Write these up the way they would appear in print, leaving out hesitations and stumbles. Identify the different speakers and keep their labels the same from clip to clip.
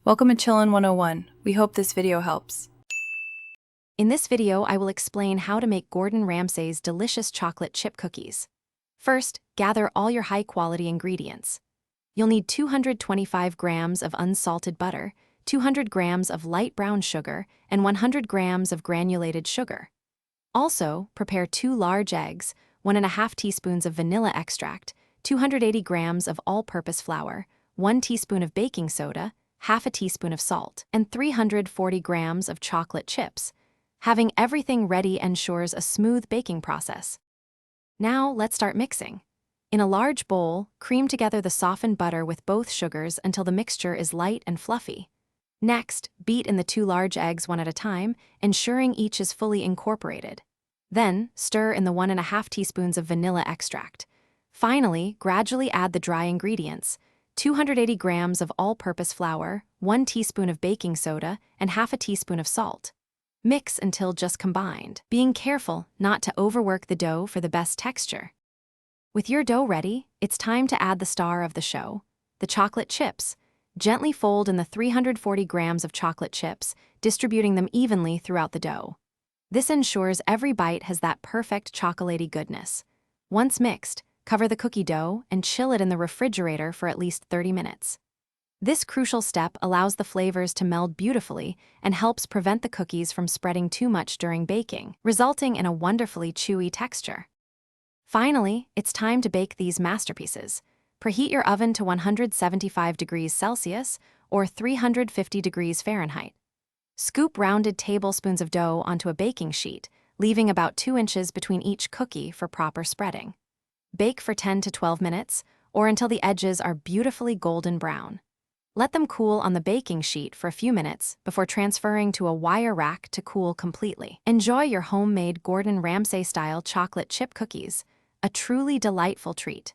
Speaker 1: Welcome to Chillin' 101. We hope this video helps.
Speaker 2: In this video, I will explain how to make Gordon Ramsay's delicious chocolate chip cookies. First, gather all your high-quality ingredients. You'll need 225 grams of unsalted butter, 200 grams of light brown sugar, and 100 grams of granulated sugar. Also, prepare 2 large eggs, 1½ teaspoons of vanilla extract, 280 grams of all-purpose flour, 1 teaspoon of baking soda, half a teaspoon of salt, and 340 grams of chocolate chips. Having everything ready ensures a smooth baking process. Now let's start mixing. In a large bowl, cream together the softened butter with both sugars until the mixture is light and fluffy. Next, beat in the 2 large eggs one at a time, ensuring each is fully incorporated. Then, stir in the 1½ teaspoons of vanilla extract. Finally, gradually add the dry ingredients: 280 grams of all-purpose flour, 1 teaspoon of baking soda, and half a teaspoon of salt. Mix until just combined, being careful not to overwork the dough for the best texture. With your dough ready, it's time to add the star of the show, the chocolate chips. Gently fold in the 340 grams of chocolate chips, distributing them evenly throughout the dough. This ensures every bite has that perfect chocolatey goodness. Once mixed, cover the cookie dough and chill it in the refrigerator for at least 30 minutes. This crucial step allows the flavors to meld beautifully and helps prevent the cookies from spreading too much during baking, resulting in a wonderfully chewy texture. Finally, it's time to bake these masterpieces. Preheat your oven to 175 degrees Celsius or 350 degrees Fahrenheit. Scoop rounded tablespoons of dough onto a baking sheet, leaving about 2 inches between each cookie for proper spreading. Bake for 10 to 12 minutes, or until the edges are beautifully golden brown. Let them cool on the baking sheet for a few minutes before transferring to a wire rack to cool completely. Enjoy your homemade Gordon Ramsay-style chocolate chip cookies, a truly delightful treat.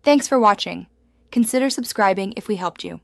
Speaker 1: Thanks for watching. Consider subscribing if we helped you.